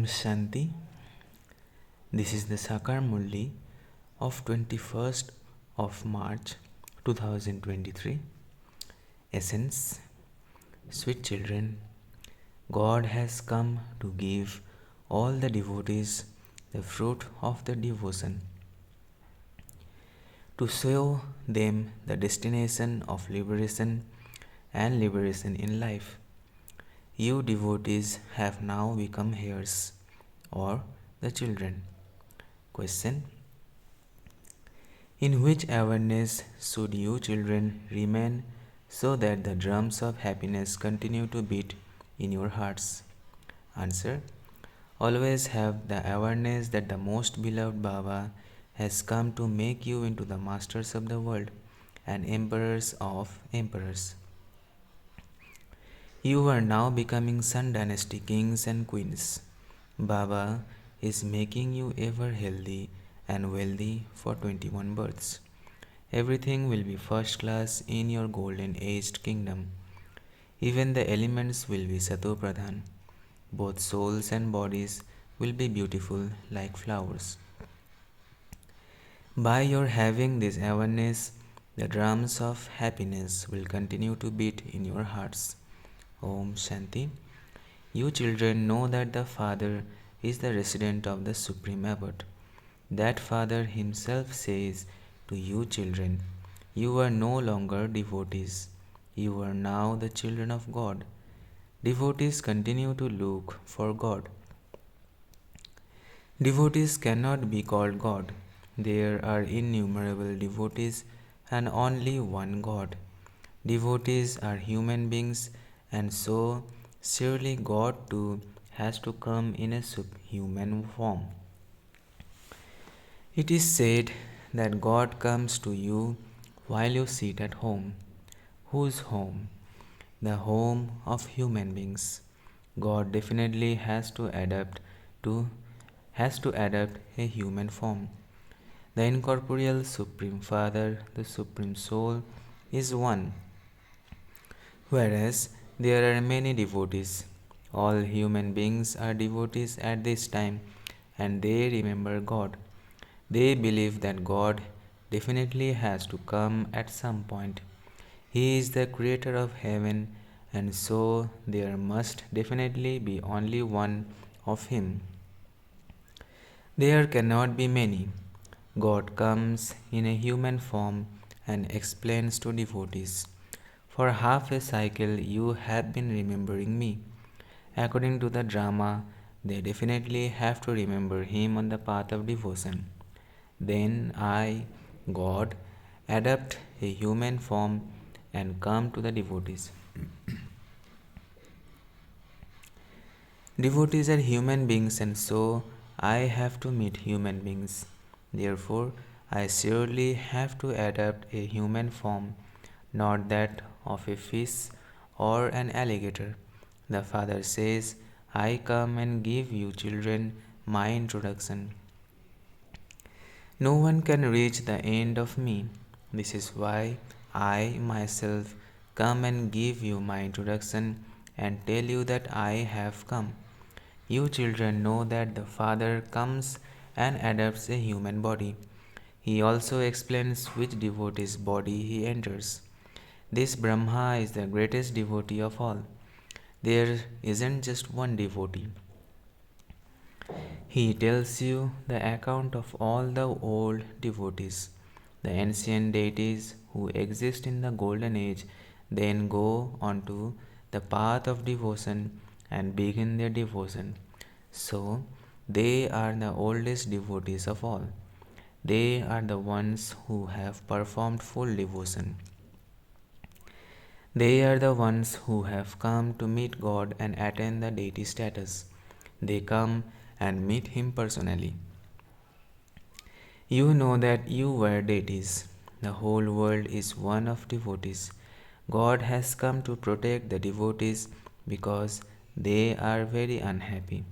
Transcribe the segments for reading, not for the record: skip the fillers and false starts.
Om Shanti. This is the Sakar Murli of 21st of March 2023. Essence. Sweet children, God has come to give all the devotees the fruit of the devotion, to show them the destination of liberation and liberation in life. You devotees have now become heirs, or the children. Question. In which awareness should you children remain so that the drums of happiness continue to beat in your hearts? Answer. Always have the awareness that the most beloved Baba has come to make you into the masters of the world and emperors of emperors. You are now becoming sun-dynasty kings and queens. Baba is making you ever healthy and wealthy for 21 births. Everything will be first class in your golden aged kingdom. Even the elements will be satopradhan. Both souls and bodies will be beautiful like flowers. By your having this awareness, the drums of happiness will continue to beat in your hearts. Om Shanti. You children know that the Father is the resident of the Supreme Abode. That Father himself says to you children, you are no longer devotees. You are now the children of God. Devotees continue to look for God. Devotees cannot be called God. There are innumerable devotees and only one God. Devotees are human beings, and so surely God too has to come in a subhuman form. It is said that God comes to you while you sit at home. Whose home? The home of human beings. God definitely to has to adapt a human form. The incorporeal Supreme Father, the Supreme Soul, is one, whereas there are many devotees. All human beings are devotees at this time, and they remember God. They believe that God definitely has to come at some point. He is the creator of heaven, and so there must definitely be only one of Him. There cannot be many. God comes in a human form and explains to devotees. For half a cycle you have been remembering me. According to the drama, they definitely have to remember him on the path of devotion. Then I, God, adopt a human form and come to the devotees. Devotees are human beings, and so I have to meet human beings. Therefore, I surely have to adopt a human form, not that of a fish or an alligator. The Father says, I come and give you children my introduction. No one can reach the end of me. This is why I myself come and give you my introduction and tell you that I have come. You children know that the Father comes and adopts a human body. He also explains which devotee's body he enters. This Brahma is the greatest devotee of all. There isn't just one devotee. He tells you the account of all the old devotees. The ancient deities who exist in the golden age then go onto the path of devotion and begin their devotion. So, they are the oldest devotees of all. They are the ones who have performed full devotion. They are the ones who have come to meet God and attain the deity status. They come and meet Him personally. You know that you were deities. The whole world is one of devotees. God has come to protect the devotees because they are very unhappy.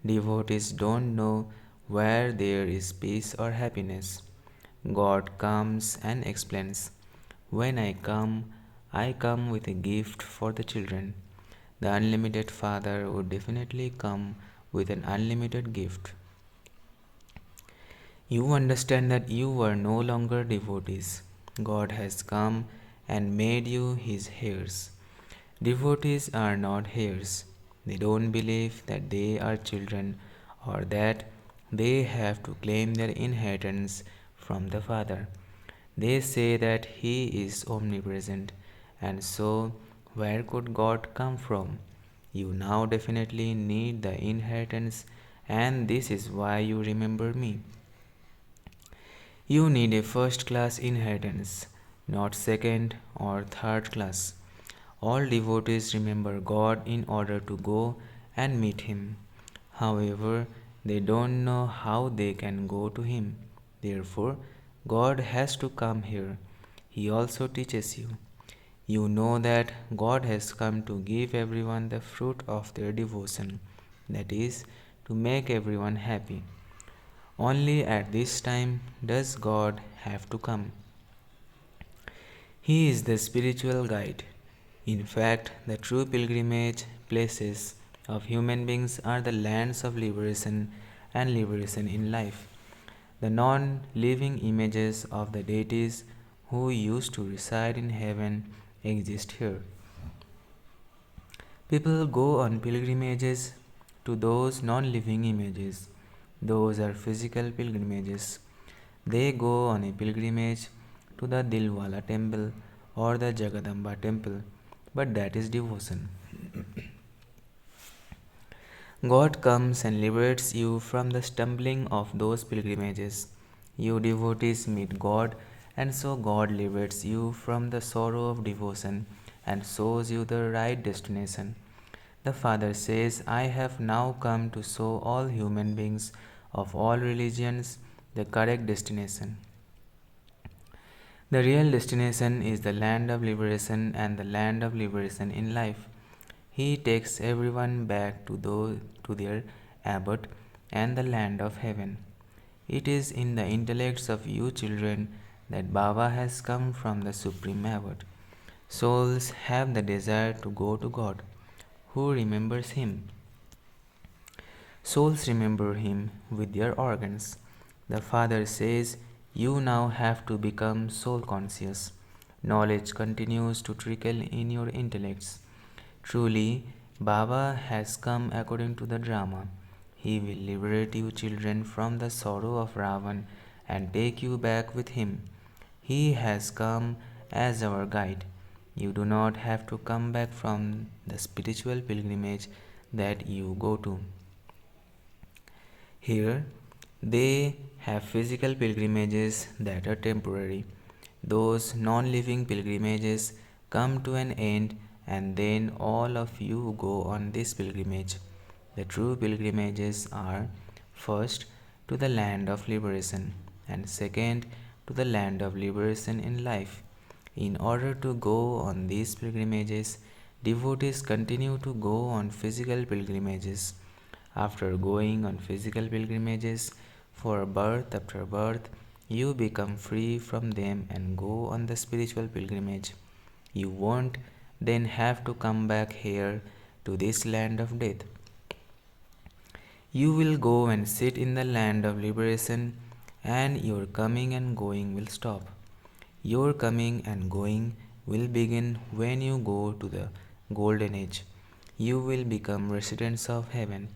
Devotees don't know where there is peace or happiness. God comes and explains, when I come with a gift for the children. The unlimited Father would definitely come with an unlimited gift. You understand that you are no longer devotees. God has come and made you his heirs. Devotees are not heirs. They don't believe that they are children or that they have to claim their inheritance from the Father. They say that He is omnipresent, and so where could God come from? You now definitely need the inheritance, and this is why you remember me. You need a first class inheritance, not second or third class. All devotees remember God in order to go and meet Him. However, they don't know how they can go to Him. Therefore, God has to come here. He also teaches you. You know that God has come to give everyone the fruit of their devotion, that is, to make everyone happy. Only at this time does God have to come. He is the spiritual guide. In fact, the true pilgrimage places of human beings are the lands of liberation and liberation in life. The non living images of the deities who used to reside in heaven exist here. People go on pilgrimages to those non living images. Those are physical pilgrimages. They go on a pilgrimage to the Dilwala temple or the Jagadamba temple, but that is devotion. God comes and liberates you from the stumbling of those pilgrimages. You devotees meet God, and so God liberates you from the sorrow of devotion and shows you the right destination. The Father says, I have now come to show all human beings of all religions the correct destination. The real destination is the land of liberation and the land of liberation in life. He takes everyone back to their abode and the land of heaven. It is in the intellects of you children that Baba has come from the supreme abode. Souls have the desire to go to God. Who remembers Him? Souls remember Him with their organs. The Father says, you now have to become soul conscious. Knowledge continues to trickle in your intellects. Truly, Baba has come according to the drama. He will liberate you children from the sorrow of Ravan and take you back with him. He has come as our guide. You do not have to come back from the spiritual pilgrimage that you go to. Here, they have physical pilgrimages that are temporary. Those non living pilgrimages come to an end, and then all of you go on this pilgrimage. The true pilgrimages are first to the land of liberation, and second to the land of liberation in life. In order to go on these pilgrimages, devotees continue to go on physical pilgrimages. After going on physical pilgrimages for birth after birth, you become free from them and go on the spiritual pilgrimage. You won't then have to come back here to this land of death. You will go and sit in the land of liberation, and your coming and going will stop. Your coming and going will begin when you go to the golden age. You will become residents of heaven.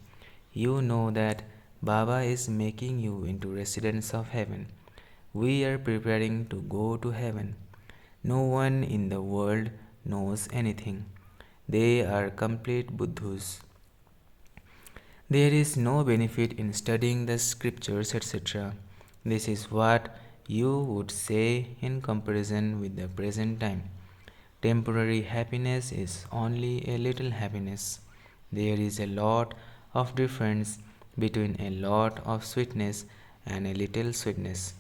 You know that Baba is making you into residents of heaven. We are preparing to go to heaven. No one in the world knows anything. They are complete Buddhas. There is no benefit in studying the scriptures, etc. This is what you would say in comparison with the present time. Temporary happiness is only a little happiness. There is a lot of difference between a lot of sweetness and a little sweetness.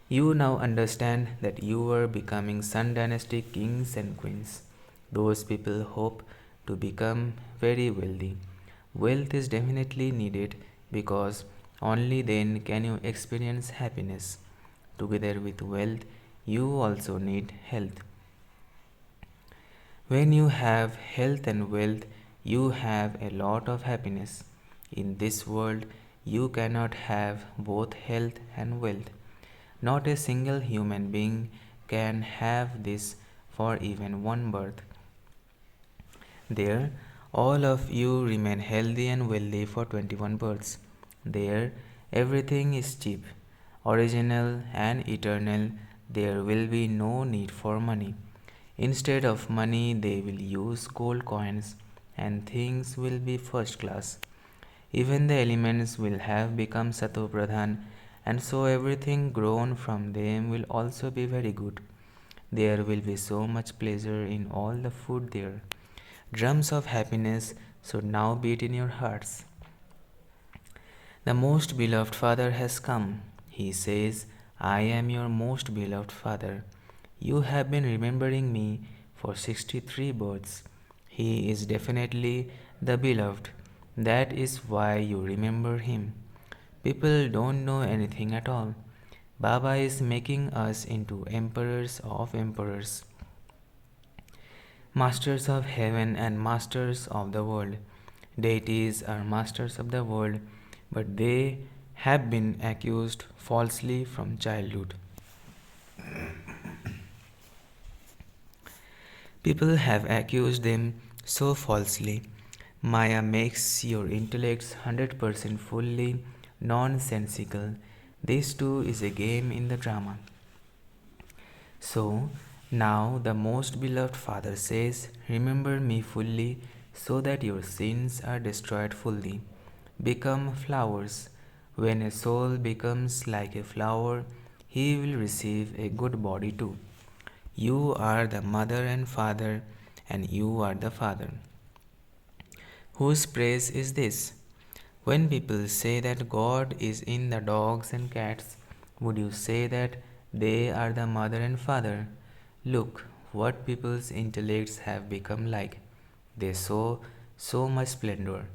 You now understand that you are becoming sun-dynasty kings and queens. Those people hope to become very wealthy. Wealth is definitely needed because only then can you experience happiness. Together with wealth, you also need health. When you have health and wealth, you have a lot of happiness. In this world, you cannot have both health and wealth. Not a single human being can have this for even one birth. There, all of you remain healthy and wealthy for 21 births. There, everything is cheap, original, and eternal. There will be no need for money. Instead of money, they will use gold coins, and things will be first class. Even the elements will have become satopradhan, and so everything grown from them will also be very good. There will be so much pleasure in all the food there. Drums of happiness should now beat in your hearts. The most beloved Father has come. He says, I am your most beloved Father. You have been remembering me for 63 births. He is definitely the beloved. That is why you remember him. People don't know anything at all. Baba is making us into emperors of emperors, masters of heaven and masters of the world. Deities are masters of the world, but they have been accused falsely from childhood. People have accused them so falsely. Maya makes your intellects 100% fully nonsensical. This too is a game in the drama. So, now the most beloved Father says, remember me fully so that your sins are destroyed fully. Become flowers. When a soul becomes like a flower, he will receive a good body too. You are the mother and father, and you are the father. Whose praise is this? When people say that God is in the dogs and cats, would you say that they are the mother and father? Look what people's intellects have become like. They show so much splendor.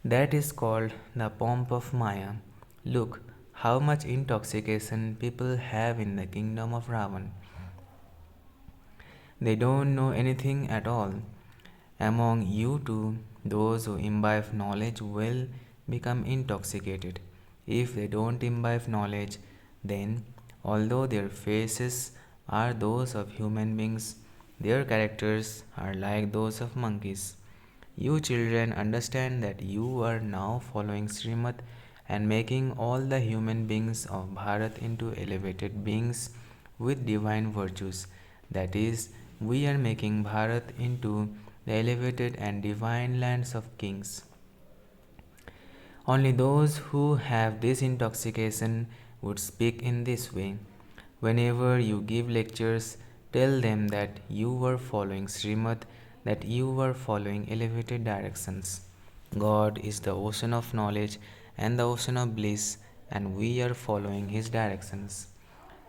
That is called the pomp of Maya. Look how much intoxication people have in the kingdom of Ravan. They don't know anything at all. Among you too, those who imbibe knowledge will become intoxicated. If they don't imbibe knowledge, then, although their faces are those of human beings, their characters are like those of monkeys. You children understand that you are now following Srimad and making all the human beings of Bharat into elevated beings with divine virtues. That is, we are making Bharat into the elevated and divine lands of kings. Only those who have this intoxication would speak in this way. Whenever you give lectures, tell them that you were following Srimad, that you were following elevated directions. God is the ocean of knowledge and the ocean of bliss, and we are following his directions.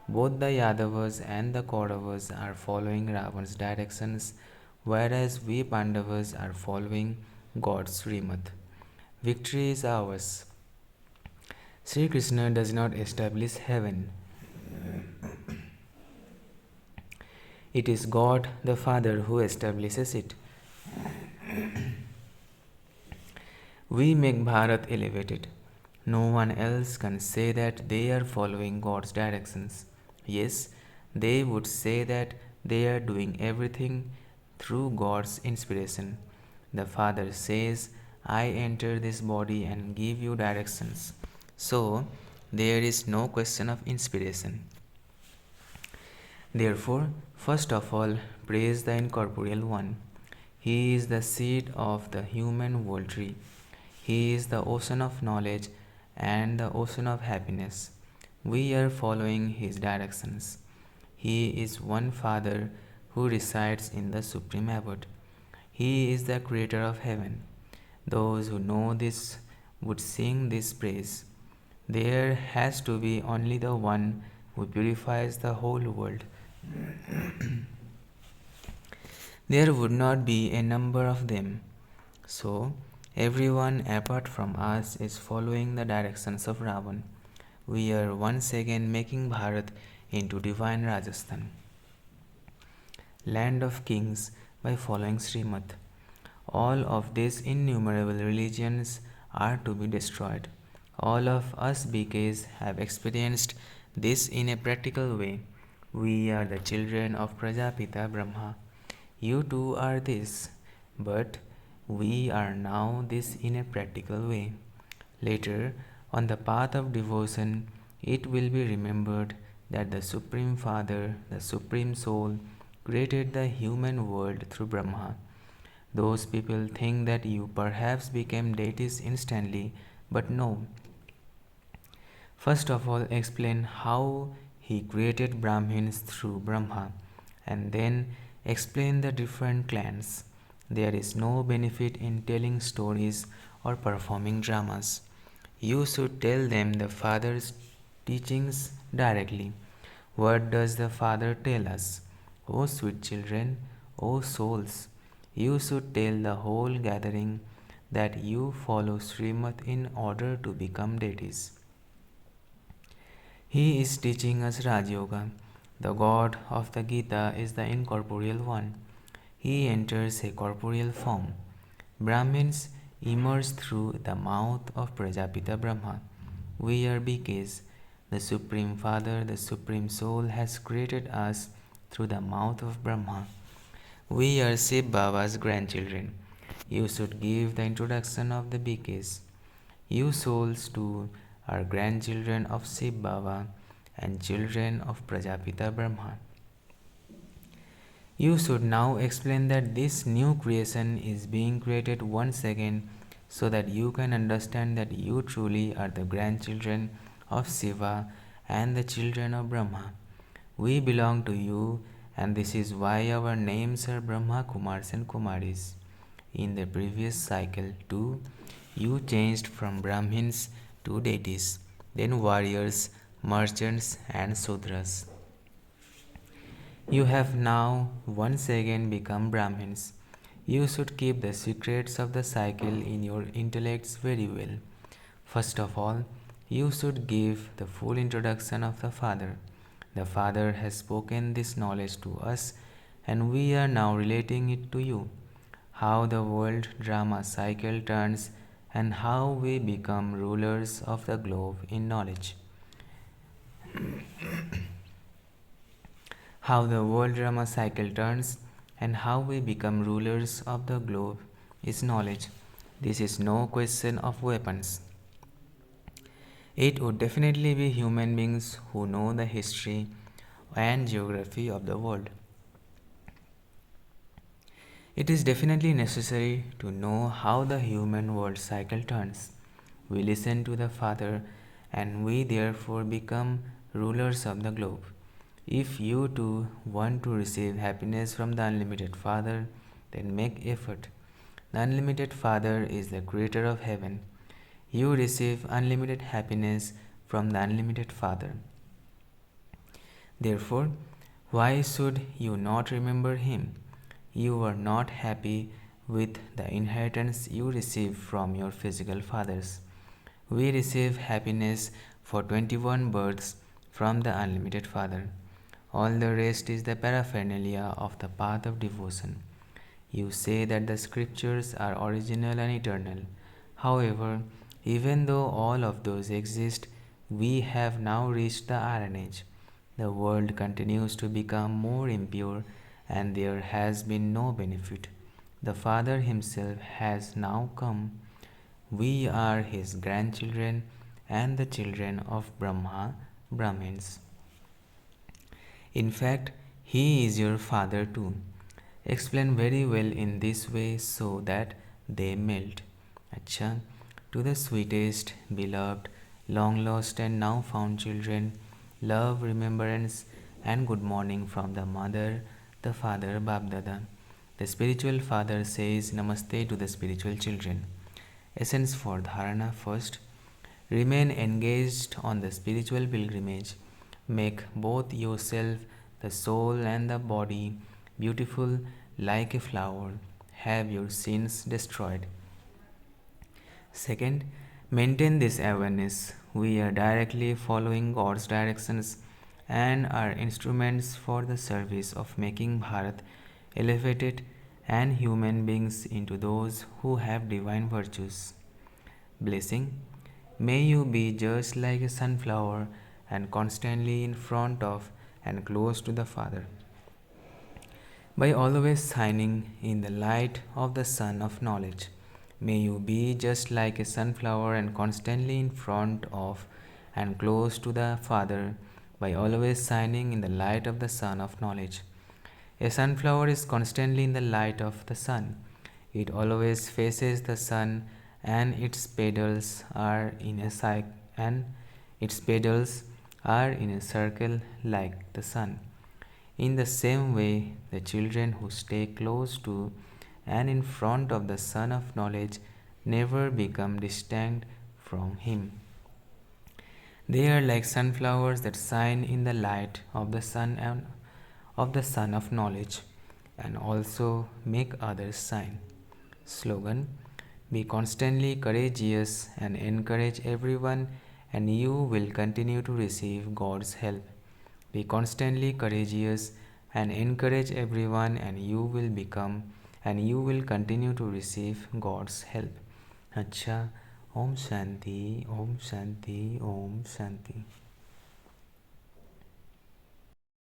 Both the Yadavas and the Kauravas are following Ravan's directions, whereas we Pandavas are following God's Srimad. Victory is ours. Sri Krishna does not establish heaven. It is God the Father who establishes it. We make Bharat elevated. No one else can say that they are following God's directions. Yes, they would say that they are doing everything through God's inspiration. The Father says, I enter this body and give you directions. So, there is no question of inspiration. Therefore, first of all, praise the incorporeal one. He is the seed of the human world tree. He is the ocean of knowledge and the ocean of happiness. We are following his directions. He is one Father who resides in the supreme abode. He is the creator of heaven. Those who know this would sing this praise. There has to be only the one who purifies the whole world. There would not be a number of them. So, everyone apart from us is following the directions of Ravan. We are once again making Bharat into divine Rajasthan, land of kings, by following Srimad. All of these innumerable religions are to be destroyed. All of us BKs have experienced this in a practical way. We are the children of Prajapita Brahma. You too are this, but we are now this in a practical way. Later, on the path of devotion, it will be remembered that the Supreme Father, the Supreme Soul, created the human world through Brahma. Those people think that you perhaps became deities instantly, but no. First of all, explain how he created Brahmins through Brahma, and then explain the different clans. There is no benefit in telling stories or performing dramas. You should tell them the Father's teachings directly. What does the Father tell us? O sweet children, O souls, you should tell the whole gathering that you follow Srimad in order to become deities. He is teaching us Raj Yoga. The God of the Gita is the incorporeal one. He enters a corporeal form. Brahmins emerge through the mouth of Prajapita Brahma. We are BKs. The Supreme Father, the Supreme Soul, has created us through the mouth of Brahma. We are Shiv Baba's grandchildren. You should give the introduction of the BKs. You souls too are grandchildren of Shiv Baba and children of Prajapita Brahma. You should now explain that this new creation is being created once again so that you can understand that you truly are the grandchildren of Shiva and the children of Brahma. We belong to you, and this is why our names are Brahma Kumars and Kumaris. In the previous cycle too, you changed from Brahmins to deities, then warriors, merchants, and Sudras. You have now once again become Brahmins. You should keep the secrets of the cycle in your intellects very well. First of all, you should give the full introduction of the Father. The Father has spoken this knowledge to us, and we are now relating it to you. How the world drama cycle turns, and how we become rulers of the globe in knowledge. How the world drama cycle turns, and how we become rulers of the globe is knowledge. This is no question of weapons. It would definitely be human beings who know the history and geography of the world. It is definitely necessary to know how the human world cycle turns. We listen to the Father, and we therefore become rulers of the globe. If you too want to receive happiness from the unlimited Father, then make effort. The unlimited Father is the creator of heaven. You receive unlimited happiness from the unlimited Father. Therefore, why should you not remember Him? You are not happy with the inheritance you receive from your physical fathers. We receive happiness for 21 births from the unlimited Father. All the rest is the paraphernalia of the path of devotion. You say that the scriptures are original and eternal. However, even though all of those exist, we have now reached the Iron Age. The world continues to become more impure, and there has been no benefit. The Father Himself has now come. We are His grandchildren and the children of Brahma, Brahmins. In fact, He is your Father too. Explain very well in this way so that they melt. Acha, to the sweetest, beloved, long lost and now found children, love, remembrance, and good morning from the mother, the father, Babdada. The spiritual father says Namaste to the spiritual children. Essence for dharana first. Remain engaged on the spiritual pilgrimage. Make both yourself, the soul, and the body beautiful like a flower. Have your sins destroyed. Second, maintain this awareness. We are directly following God's directions and are instruments for the service of making Bharat elevated and human beings into those who have divine virtues. Blessing. May you be just like a sunflower and constantly in front of and close to the Father. By always shining in the light of the sun of knowledge, may you be just like a sunflower and constantly in front of and close to the Father, by always shining in the light of the sun of knowledge. A sunflower is constantly in the light of the sun. It always faces the sun, and its petals are in a circle like the sun. In the same way, the children who stay close to and in front of the sun of knowledge never become distant from him. They are like sunflowers that shine in the light of the sun and of the sun of knowledge, and also make others shine. Slogan. Be constantly courageous and encourage everyone, and you will continue to receive God's help. Be constantly courageous and encourage everyone, and you will continue to receive God's help. अच्छा, ओम शांति, ओम शांति, ओम शांति.